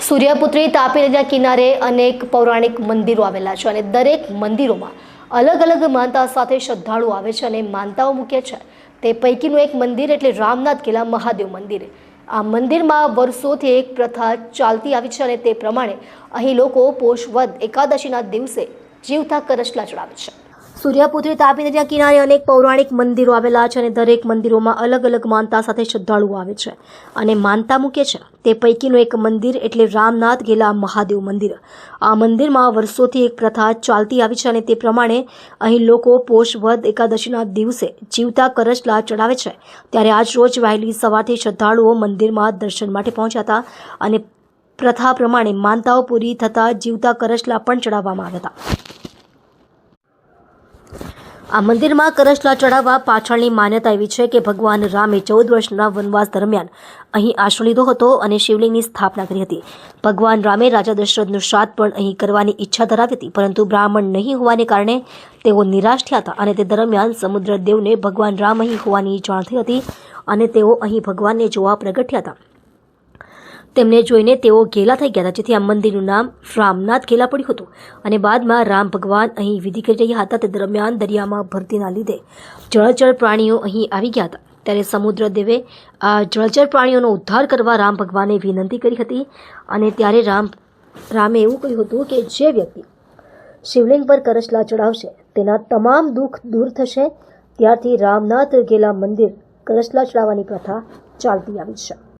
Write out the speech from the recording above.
સૂર્યપુત્રી તાપી નદીના કિનારે અનેક પૌરાણિક મંદિરો આવેલા છે અને દરેક મંદિરોમાં અલગ અલગ માનતા સાથે શ્રદ્ધાળુઓ આવે છે અને માનતાઓ મૂકે છે। તે પૈકીનું એક મંદિર એટલે રામનાથ કિલ્લા મહાદેવ મંદિર। આ મંદિરમાં વર્ષોથી એક પ્રથા ચાલતી આવી છે અને તે પ્રમાણે અહીં લોકો પોષ વદ એકાદશીના દિવસે જીવતા કરચલા ચડાવે છે। સૂર્યપુત્રી તાપી નદીના કિનારે અનેક પૌરાણિક મંદિરો આવેલા છે અને દરેક મંદિરોમાં અલગ અલગ માનતા સાથે શ્રદ્ધાળુઓ આવે છે અને માનતા મૂકે છે। તે પૈકીનું એક મંદિર એટલે રામનાથ કિલ્લા મહાદેવ મંદિર। આ મંદિરમાં વર્ષોથી એક પ્રથા ચાલતી આવી છે અને તે પ્રમાણે અહીં લોકો પોષ વદ એકાદશીના દિવસે જીવતા કરચલા ચડાવે છે। ત્યારે આજ રોજ વહેલી સવારથી શ્રદ્ધાળુઓ મંદિરમાં દર્શન માટે પહોંચ્યા હતા અને પ્રથા પ્રમાણે માનતાઓ પૂરી થતાં જીવતા કરચલા પણ ચડાવવામાં આવ્યા હતા। આ મંદિરમાં કરચલા ચડાવવા પાછળની માન્યતા એવી છે કે ભગવાન રામે 14 વર્ષના વનવાસ દરમિયાન અહીં આશ્રય લીધો હતો અને શિવલિંગની સ્થાપના કરી હતી। ભગવાન રામે રાજા દશરથનું શ્રાદ્ધ પણ અહીં કરવાની ઈચ્છા ધરાવી હતી, પરંતુ બ્રાહ્મણ નહીં હોવાને કારણે તેઓ નિરાશ થયા હતા અને તે દરમિયાન સમુદ્રદેવને ભગવાન રામ અહીં હોવાની જાણ થઈ હતી અને તેઓ અહીં ભગવાનને જોવા પ્રગટ થયા હતા। તેમને જોઈને તેઓ ઘેલા થઈ ગયા હતા, જેથી આ મંદિરનું નામ રામનાથ કિલ્લા પડ્યું હતું અને બાદમાં રામ ભગવાન અહીં વિધિ કરી રહ્યા હતા। તે દરમિયાન દરિયામાં ભરતીના લીધે જળચર પ્રાણીઓ અહીં આવી ગયા હતા। ત્યારે સમુદ્રદેવે આ જળચર પ્રાણીઓનો ઉદ્ધાર કરવા રામ ભગવાને વિનંતી કરી હતી અને ત્યારે રામે એવું કહ્યું હતું કે જે વ્યક્તિ શિવલિંગ પર કરચલા ચડાવશે તેના તમામ દુઃખ દૂર થશે। ત્યારથી રામનાથ કિલ્લા મંદિર કરચલા ચડાવવાની પ્રથા ચાલતી આવી છે।